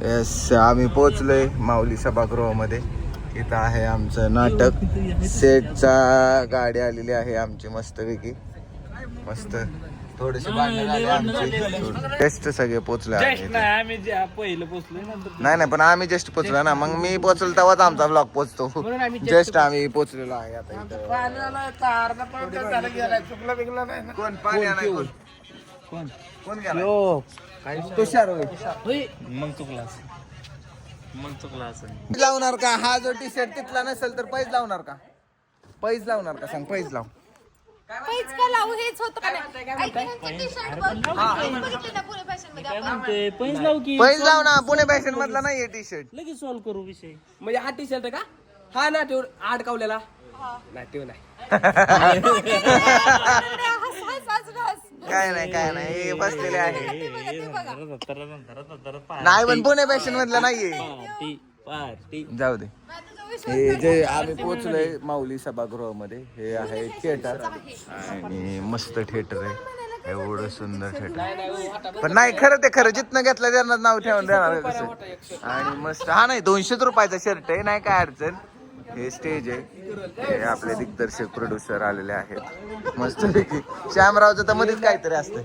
Yes, आम्ही पोचलोय माऊली सभागृहामध्ये. इथं आहे आमचं नाटक. सेटचा गाडी आलेली आहे आमची मस्तपैकी. मस्त थोडेसे भांडण झाले आमचे. जस्ट सगळे पोचले नाही नाही, पण आम्ही जस्ट पोचलो ना. मग मी पोचलो तेव्हाच आमचा ब्लॉग पोचतो. जस्ट आम्ही पोचलेलो आहे आता इथं. कोण पाणी आणाय? कोण कोण गेला? तुषार होय. मग चुकला असं लावणार का? हा जो टी शर्ट तिथला नसेल तर पैज लावणार का? पैज लावणार का? सांग, पैज लाव. पैज का लावू? हेच होतं का नाही? टी-शर्ट बघितलं ना पुणे फॅशन मध्ये आपण. पैस लाव की पैज लाव ना. पुणे फॅशन मधला नाहीये टी शर्ट. लगेच सॉल्व करू विषय. म्हणजे हा टी शर्ट का? हा ना ठेव अडकवलेला नाही ठेव नाही. काय नाही काय नाही, हे बसलेले आहे. नाही पण पुणे फॅशन मधला नाहीये. जाऊ दे. हे जे आम्ही पोहोचलोय माऊली सभागृहामध्ये. हे आहे थिएटर आणि मस्त थिएटर आहे. एवढं सुंदर थिएटर. पण नाही, खरं ते खरं जिथनं घेतलं त्यांना नाव ठेवून देणार कसं. आणि मस्त. हा नाही, 200 रुपयाचा शर्ट आहे, नाही काय अडचण. हे स्टेज आहे. हे आपले दिग्दर्शक प्रोड्युसर आलेले आहेत मस्त. श्यामरावचं तर मध्येच काहीतरी असतं.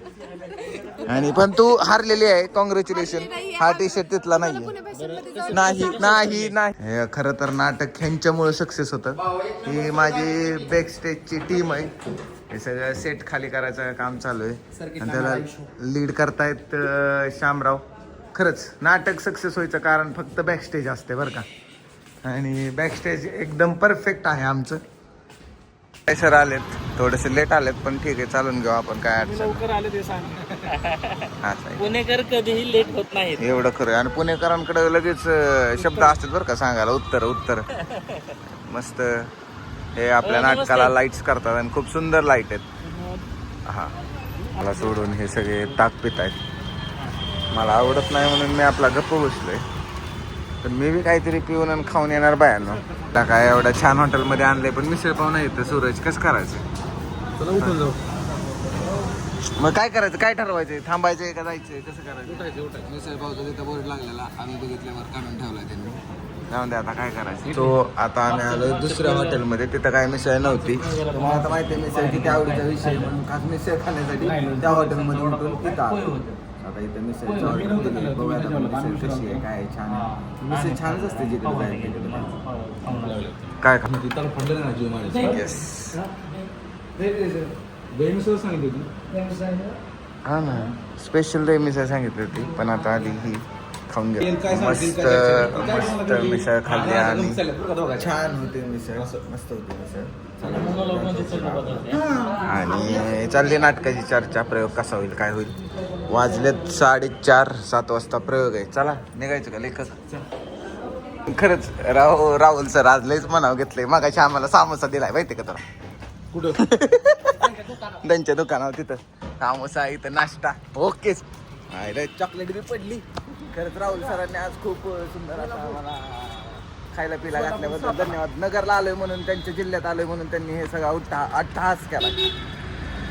आणि पण तू हारलेली आहे, कॉंग्रॅच्युलेशन. हा टी शर्ट तिथला नाहीये. नाही नाही नाही. हे खरं तर नाटक ह्यांच्यामुळे सक्सेस होतं. ही माझी बॅक स्टेजची टीम आहे. हे सगळं सेट खाली करायचं काम चालू आहे आणि त्याला लीड करतायत श्यामराव. खरंच नाटक सक्सेस व्हायचं कारण फक्त बॅक स्टेज असते बरं का. आणि बॅकस्टेज एकदम परफेक्ट आहे आमचं. सर आलेत, थोडेसे लेट आलेत पण ठीक आहे, चालून घेऊ आपण. काय अडचण लवकर आले ते सांग. पुणेकर कधीही लेट होत नाहीत. एवढं खरं. आणि पुणेकरांकडे लगेच शब्द असतात बरं का सांगायला. उत्तर मस्त. हे आपल्या नाटकाला लाईट्स करतात आणि खूप सुंदर लाईट आहेत. हा, मला सोडून हे सगळे ताक पित आहेत. मला आवडत नाही म्हणून मी आपला गप्प बसलोय. पण मी बी काहीतरी पिऊन आणि खाऊन येणार बायांना. काय एवढ्या छान हॉटेलमध्ये आणलंय पण मिसळ पाव नाही येतं. सूरज कसं करायचं? चला उठून जाऊ. मग काय करायचं? काय ठरवायचं? थांबायचंय का जायचंय? कसं करायचं? मिसळ पावचा तिथं बोर्ड लागलेला आम्ही बघितल्यावर काढून ठेवला त्यांनी. जाऊन दे आता, काय करायचं. तो आता आम्ही आलो दुसऱ्या हॉटेलमध्ये. तिथं काय मिसळ नव्हती. तुम्हाला आता माहिती आहे मिसळ किती आवडीचा विषय. म्हणून खास मिसळ खाण्यासाठी त्या हॉटेलमध्ये उठून तिथं आलो. आता इथं मिसळचं ऑर्डर दिली. बघूया आता मिसळ कशी आहे, काय छान आहे. मिसळ छानच असते जिकडे जायचं. काय खा हा ना, स्पेशल डे मिसळ सांगितली होती पण आता आली ही. खाऊन घ्या. मस्त मस्त मिसळ खाल्ली आणि छान होते मिसळ. मस्त होती मिसळ. आणि चालली नाटकाची चर्चा. प्रयोग कसा होईल, काय होईल. वाजलेत 4:30, 7 वाजता प्रयोग आहे. चला निघायचं का लेखक? खरंच राहुल सर आज लयच म्हणावं घेतलंय. मागाशी आम्हाला सामोसा दिलाय माहिती का तुला? कुठं? त्यांच्या दुकानावर तिथं सामोसा, इथं नाश्ता. ओकेच. चॉकलेट बी पडली. खरंच राहुल सरांनी आज खूप सुंदर असं आम्हाला खायला पिला घातल्याबद्दल धन्यवाद. नगरला आलोय म्हणून, त्यांच्या जिल्ह्यात आलोय म्हणून त्यांनी हे सगळा अट्टहास केला.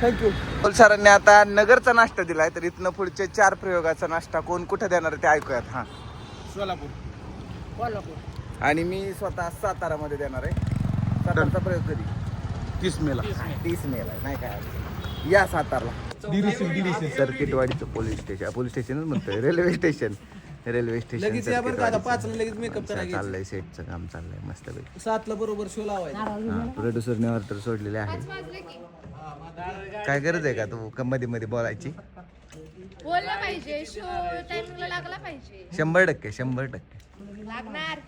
थँक्यू. राहुल सरांनी आता नगरचा नाश्ता दिलाय, तर इथनं पुढचे 4 प्रयोगाचा नाश्ता कोण कुठे देणार ते ऐकूयात. हा, सोलापूर. आणि मी स्वतः सातारामध्ये देणार आहे. सातारचा प्रयोग कधी? 30 मेला. 30 मेला. नाही काय या सातारला. सर्किटवाडीचं पोलीस स्टेशनच म्हणतोय. रेल्वे स्टेशन लगेच या बरं का. आता 5 ला लगेच मेकअप करायचं. चाललंय. सेटचं काम चाललंय मस्त पैकी. 7 ला बरोबर शो लावायचा. प्रोड्युसरने ऑर्डर सोडलेले आहे. काय गरज आहे का तू मध्ये मध्ये बोलायची? बोलला पाहिजे. शो टाइमिंगला लागला पाहिजे. 100% लागणार.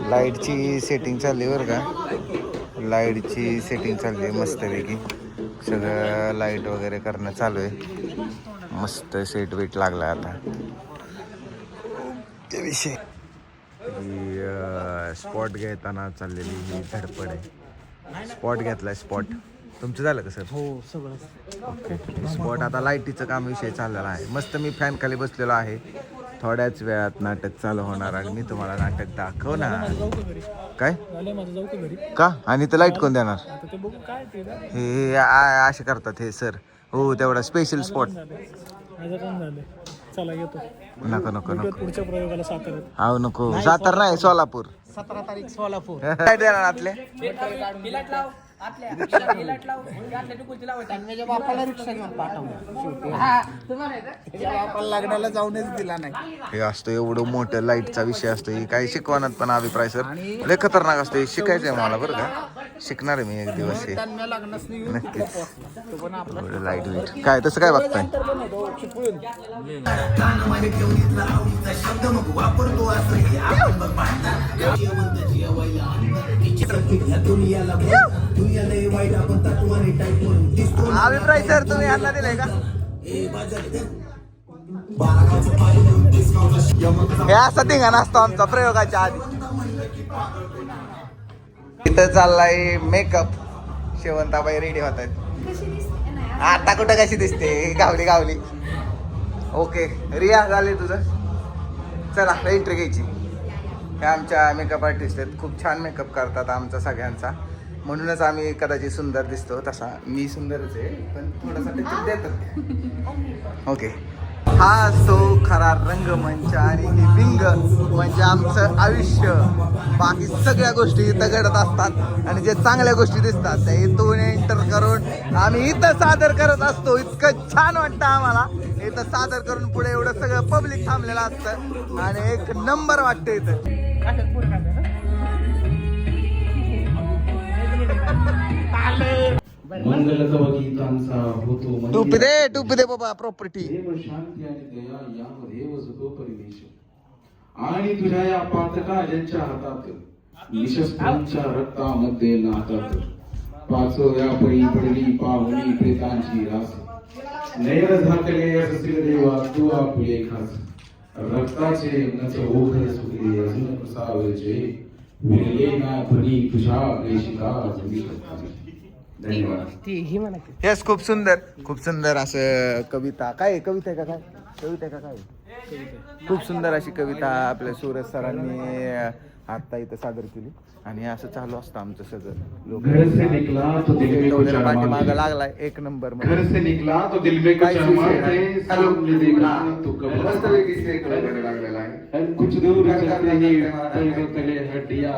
लाईटची सेटिंग चालली बरं का. लाईटची सेटिंग चालली आहे मस्तपैकी. सगळं लाईट वगैरे करणं चालू आहे. मस्त सेट वेट लागला आता. ते विषय स्पॉट घेताना चाललेली ही धडपड आहे. स्पॉट घेतलाय. स्पॉट तुमचं झालं का सर? हो सगळं ओके. स्पॉट आता लाईटीचं काम विषय चाललेला आहे. मस्त मी फॅन खाली बसलेलो आहे. थोड्याच वेळात नाटक चालू होणार आणि मी तुम्हाला नाटक दाखवणार. काय का? आणि ते लाईट कोण देणार? हे असे करतात हे सर. हो तेवढा स्पेशल स्पॉट. चला येतो नको नको नको पुढच्या प्रयोगाला साताऱ्यात. हा नको सातारा नाही सोलापूर 17 तारीख सोलापूर. काय देणार आतले बिलाट लाव आतल्या बिलाट लाव आतल्या टुकुलची लावायची. माझ्या बापाला रिक्षा घेऊन पाठवलं. त्याच्या बापाला लग्नाला जाऊनच दिला नाही. हे असतं एवढं मोठं लाईटचा विषय असतो हे काही शिकवण्यात पण अभिप्राय सर लय खतरनाक असतं हे शिकायचंय मला बरं का शिकणार आहे मी एक दिवस हे त्यांना लग्नच नाही येऊन नक्कीच तो पण आपला एवढं लाईट वेट काय तसं काय बघताय चिपळून. अभिप्राय सर तुम्ही यांना दिलाय का हे असा धिंगाणा असतो आमचा प्रयोगाच्या आधी इथं चाललाय मेकअप शेवंताबाई रेडी होत आहेत कशी दिसते नाही आता कुठं कशी दिसते गावली गावली ओके रिया झाले तुझं चला एंट्री घ्यायची हे आमच्या मेकअप आर्टिस्ट आहेत खूप छान मेकअप करतात आमचा सगळ्यांचा म्हणूनच आम्ही कदाचित सुंदर दिसतो तसा मी सुंदरच आहे पण थोडासा टिचून देतात ओके हा असतो खरा रंगमंच आणि ही विंग म्हणजे आमचं आयुष्य बाकी सगळ्या गोष्टी इथं घडत असतात आणि जे चांगल्या गोष्टी दिसतात त्या इथून एंटर करून आम्ही इथं सादर करत असतो इतकं छान वाटतं आम्हाला इथं सादर करून पुढे एवढं सगळं पब्लिक थांबलेलं असतं आणि एक नंबर वाटतं इथं मंगलतव गीतांचा होतो टुपी दे बाबा प्रॉपर्टी देव शांती आणि दया यामध्ये वसतो परिवेश आणि तुझ्या या पातकाजांच्या हातात निशस्त्रांच्या रक्तामध्ये नातात पाचोऱ्या पळी पडली पाहुणी प्रेतांची रास नैर झाकले असतील देवा तू आपले खास रक्ताचे नच ओघर सुटले अजून कसावचे विरले ना ध्वनी तुझ्या रेशिका जमी धन्यवाद यस खूप सुंदर असं कविता काय कविता आहे का काय खूप सुंदर अशी कविता आपल्या सूरज सरांनी आता इथं सादर केली आणि असं चालू असतं आमचं सगळं घर से निकला तो दिल में कुछ पाठीमागं लागलाय एक नंबर घर से निकला तो दिल में कुछ अरमान थे सामने देखा तो कब लागलेला आहे कुछ दूर चलते ही तल तले हटिया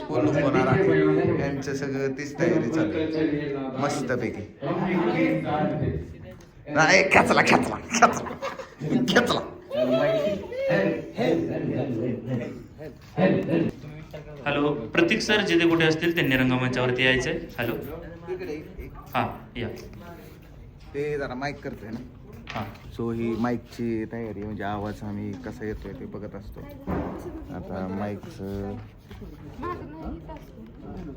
होणार आहे यांचं सगळं तीच तयारी चालू आहे मस्तपैकी नाही खेचला हॅलो प्रतीक सर जिथे कुठे असतील त्यांनी रंगमंचावरती यायचंय हॅलो हा या ते जरा माईक करतोय ना हा सो ही माईकची तयारी म्हणजे आवाज आम्ही कसा येतोय ते बघत असतो आता माईकचं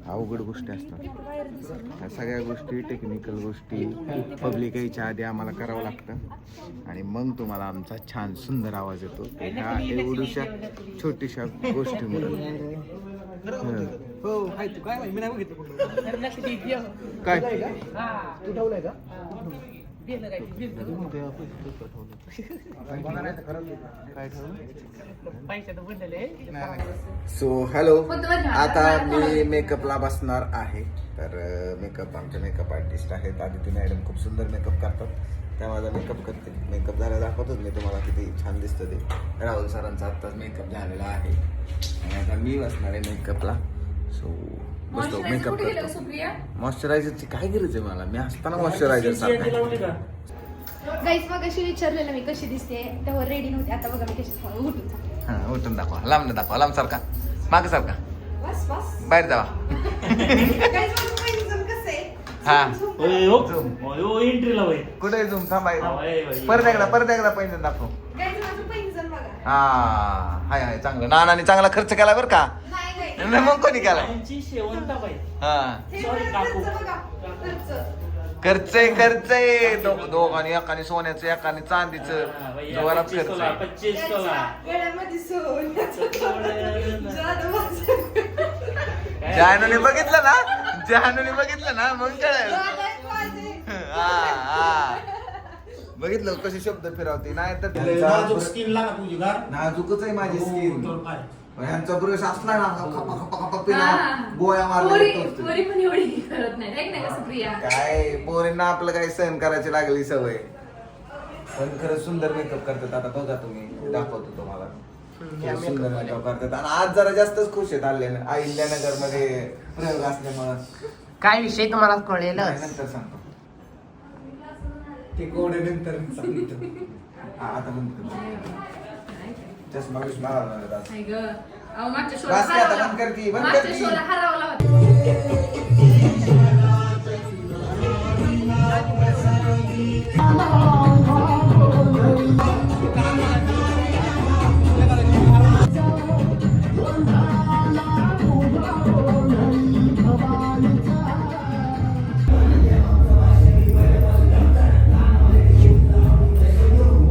अवघड गोष्टी असतात ह्या सगळ्या गोष्टी टेक्निकल गोष्टी पब्लिक यायच्या आधी आम्हाला करावं लागतं आणि मग तुम्हाला आमचा छान सुंदर आवाज येतो ह्या एवढ्याशा छोट्याशा गोष्टीमुळे हो हाय तू काय मी नाही बघितलं काय तू ठेवलंय का सो हॅलो आता मी मेकअपला बसणार आहे तर मेकअप आमचे मेकअप आर्टिस्ट आहेत आदिती मॅडम खूप सुंदर मेकअप करतात त्या माझा मेकअप करते मेकअप झाला दाखवतोच मी तुम्हाला किती छान दिसतं ते राहुल सरांचा आत्ताच मेकअप झालेला आहे आणि आता मी बसणार आहे मेकअपला सो बसतो मेकअप करतो मॉइश्चरायझरची काय गरज आहे मला मी असताना मॉइश्चरायझर सारखा गाईस मग अशी विचारलेलं मी कशी दिसते तेव्हा रेडी नव्हते आता बघा मी कशी उठून हा उठून दाखवा लांब दाखवा लांब सारखा माग सारखा बस बाहेर जावा हा एंट्रीला बाई कुठे झूम थांबाय परत एकदा पैंजण दाखव हा हाय चांगलं नानाने चांगला खर्च केला बरं का नाही मग कोणी केला शेवंताबाई हा सॉरी काकू खर्च आहे दोघांनी एकाने सोन्याचं एकाने चांदीचं जोरात खर्च आहे 25 तोला जानूने बघितलं ना मग कळेल हा बघितलं कशी शब्द फिरवते नाही तर नाजूकच आहे माझी स्किन ह्यांचा ब्रश असला ना खपा पिला गोळ्या मारल्या काय पोरींना आपलं काही सहन करायची लागली सवय पण खरंच सुंदर मेकअप करतात. आता बघा तुम्ही, दाखवतो तुम्हाला. खूप सुंदर मेकअप करतात आणि आज जरा जास्तच खुश आहेत अहिल्यानगर मध्ये प्रयोग असल्यामुळं. काय विषय तुम्हाला कळेल नंतर सांगतो ते कोडे नंतर सांगतो. आता म्हणतो चष्मा बिष्मा लावला आज. बस की आता बंद कर की, बंद कर की.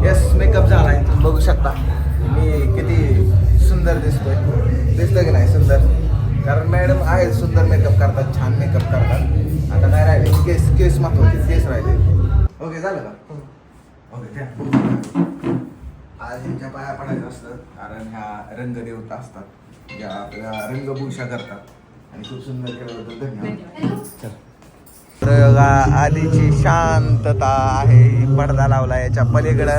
येस, मेकअप झालाय. तुम्ही बघू शकता मी किती सुंदर दिसतोय की नाही सुंदर. कारण मॅडम आहे सुंदर मेकअप करतात, छान मेकअप करतात. आता काय राहिले केस महत्वाचे, केस राहिले. ओके झालं का? ओके द्या. आज ह्यांच्या पाया पडायचं असतं कारण ह्या रंगदेवता असतात ज्या आपल्या रंगभूषा करतात आणि खूप सुंदर केल्याबद्दल धन्यवाद. प्रयोगा आधीची शांतता आहे. पडदा लावला, याच्या पलीकडं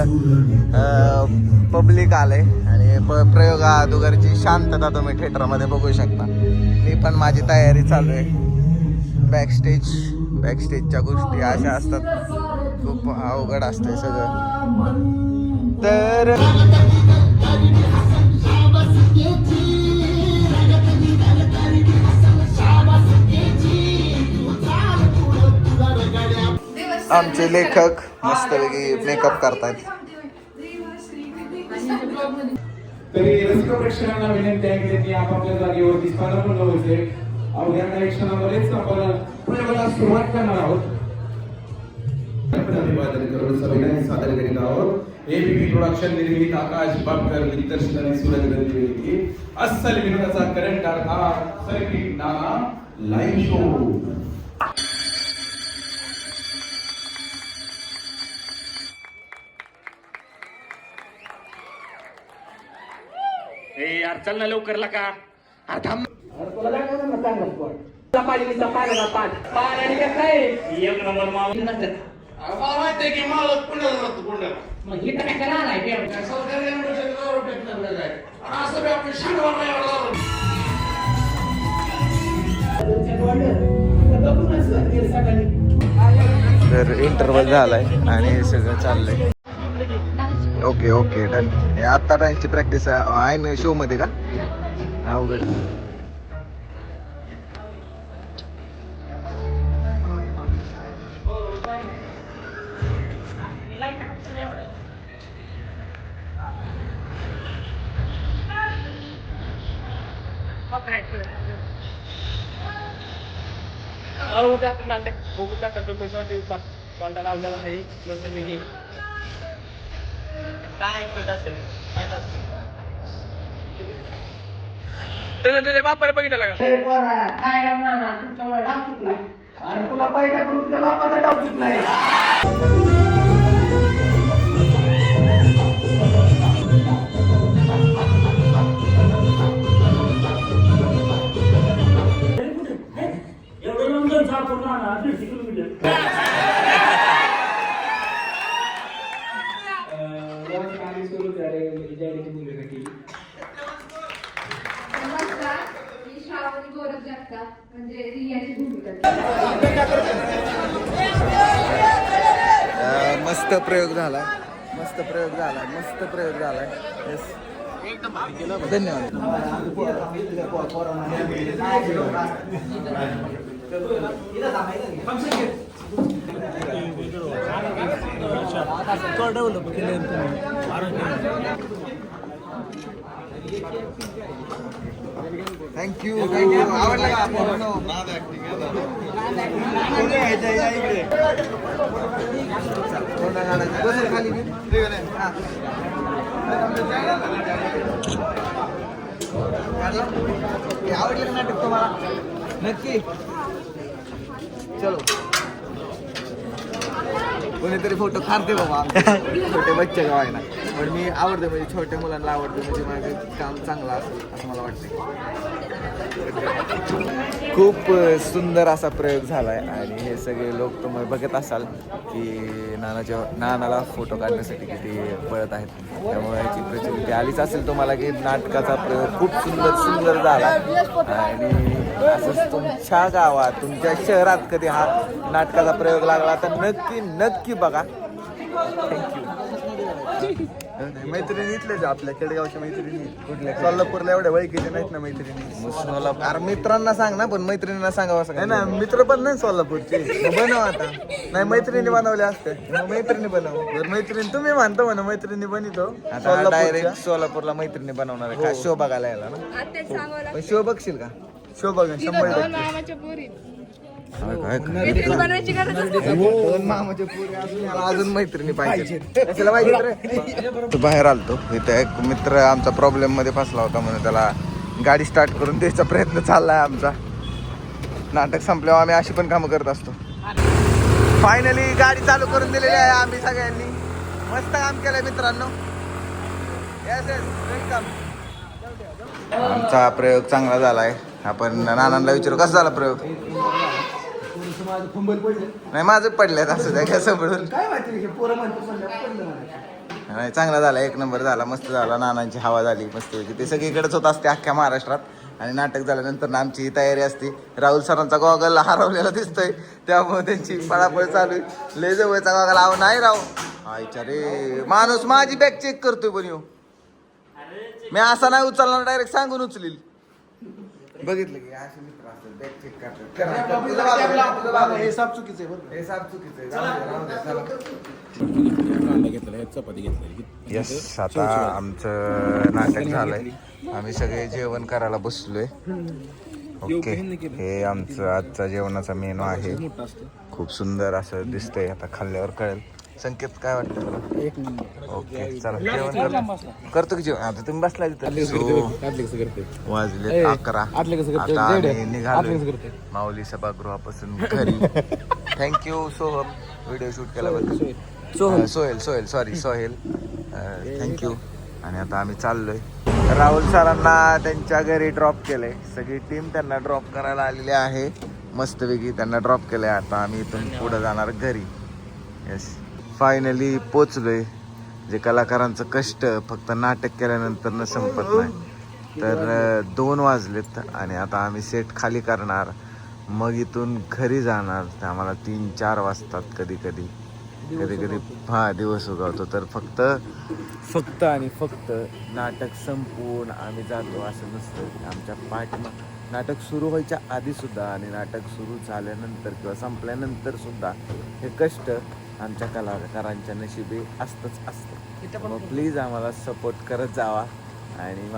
पब्लिक आलंय आणि प्रयोगा अगोदरची शांतता तुम्ही थिएटरमध्ये बघू शकता. मी पण माझी तयारी चालू आहे. बॅकस्टेजच्या गोष्टी अशा असतात, खूप अवघड असते सगळं. तर आमचे लेखक मस्तपैकी मेकअप करतात. तरी रसिक प्रेक्षकांना विनंती आहे की त्यांनी आपापल्या जागेवरती स्थानापन्न व्हायचे. अवघ्या काही क्षणामध्येच आपण प्रयोगाला सुरुवात करणार आहोत. अभिवादन करून सविनय सादर करीत आहोत. एबीपी प्रोडक्शन निर्मित आकाश बापकर दिग्दर्शित आणि सूरज निर्मिती अस्सल विनोदाचा करंट अर्थात सर्किट नाना लाईव्ह शो. यार चल ना लवकर ला का. एक नंबर तर इंटरव्हल झालाय आणि सगळं चाललंय. Okay done. आता त्यांची प्रॅक्टिस आहे ना शो मध्ये का? अवघड. बापाला बघितलं का? तुला पहिल्या ग्रुपच्या बापाचा डाव नाही. मस्त प्रयोग झालाय. Yes. धन्यवाद. थँक्यू. आवडलं का? आवडलं का नाटक तुम्हाला? नक्की. चलो कोणीतरी फोटो काढते बाबा. छोटे बच्चे गावायला. पण मी आवडते म्हणजे छोट्या मुलांना आवडते म्हणजे माझं काम चांगलं असेल असं मला वाटतं. खूप सुंदर असा प्रयोग झाला आहे आणि हे सगळे लोक तुम्ही बघत असाल की नानाला फोटो काढण्यासाठी किती पळत आहेत. त्यामुळे याची प्रचिती आलीच असेल तुम्हाला की नाटकाचा प्रयोग खूप सुंदर झाला आणि असंच तुमच्या गावात तुमच्या शहरात कधी हा नाटकाचा प्रयोग लागला तर नक्की बघा. थँक्यू. मैत्रिणी इथलेच आपल्या खेडेगावच्या मैत्रिणी कुठल्या सोलापूरला एवढ्या वळखीच्या नाहीत ना मैत्रिणी. अरे मित्रांना सांग ना पण मैत्रिणींना सांगावं असं नाही ना मित्र पण नाही सोलापूरचे. मग बनव आता. नाही मैत्रिणी बनवल्या असते मग मैत्रिणी बनव. जर मैत्रिणी तुम्ही म्हणता म्हणा मैत्रिणी बनितो आता डायरेक्ट सोलापूरला मैत्रिणी बनवणार आहे का शो बघायला यायला ना. पण शो बघशील का? शो बघा 100%. मैत्रीण बनवायची गरजच नाही. दोन मामाचे पोरी असून याला अजून मैत्रिणी पाहिजे. कशाला पाहिजे रे? तो बाहेर आलतो इथे एक मित्र आमचा प्रॉब्लेम मध्ये फसला होता म्हणून त्याला गाडी स्टार्ट करून द्यायचा प्रयत्न चाललाय आमचा. नाटक संपल्यावर आम्ही अशी पण कामं करत असतो. फायनली गाडी चालू करून दिलेली आहे आम्ही सगळ्यांनी. मस्त काम केलंय मित्रांनो. आमचा प्रयोग चांगला झालाय. आपण नानांना विचारू कसा झाला प्रयोग. नाही माझं पडलेत असं त्या समजून नाही. चांगला झाला, एक नंबर झाला, मस्त झाला. नानांची हवा झाली मस्त. ते सगळीकडेच होत असते अख्ख्या महाराष्ट्रात. आणि नाटक झाल्यानंतर ना आमची तयारी असते. राहुल सरांचा गॉगल हरवलेला दिसतोय त्यामुळे त्यांची पळापळ चालू आहे. लय जवळचा गॉगल आव नाही राव आयच्या रे. माणूस माझी बॅग चेक करतोय पण येऊ मी असा नाही उचलणार डायरेक्ट सांगून उचलील. बघितलं की असे मित्र असतात बॅग चेक करतात. हे साप चुकीचं आहे. हे साप चुकीचं आहे. यस आता आमचं नाटक झालंय. आम्ही सगळे जेवण करायला बसलोय. ओके हे आमचं आजचा जेवणाचा मेनू आहे. खूप सुंदर असं दिसतंय. आता खाल्ल्यावर कळेल. संकेत काय वाटतं तुला? ओके चला जेवण करतो की जेवण. आता तुम्ही बसलाय तिथं. वाजले 11. आता आम्ही निघालो माऊली सभागृहापासून घरी. थँक्यू सोहम व्हिडिओ शूट केल्याबद्दल. सोहेल थँक्यू. आणि आता आम्ही चाललोय. राहुल सरांना त्यांच्या घरी ड्रॉप केलंय. सगळी टीम त्यांना ड्रॉप करायला आलेली आहे. मस्तपैकी त्यांना ड्रॉप केलंय. आता आम्ही इथून पुढे जाणार घरी. येस फायनली पोचलोय. जे कलाकारांचं कष्ट फक्त नाटक केल्यानंतर न संपत नाही. तर 2 वाजलेत आणि आता आम्ही सेट खाली करणार. मग इथून घरी जाणार. तर आम्हाला 3-4 वाजतात कधी कधी दिवस उगवतो. तर फक्त आणि फक्त नाटक संपवून आम्ही जातो असं नसतं. आमच्या पाठीमाग नाटक सुरू व्हायच्या आधीसुद्धा आणि नाटक सुरू झाल्यानंतर किंवा संपल्यानंतर सुद्धा हे कष्ट आमच्या कलाकारांच्या नशिबी असतंच. मग प्लीज आम्हाला सपोर्ट करत जावा. आणि माझं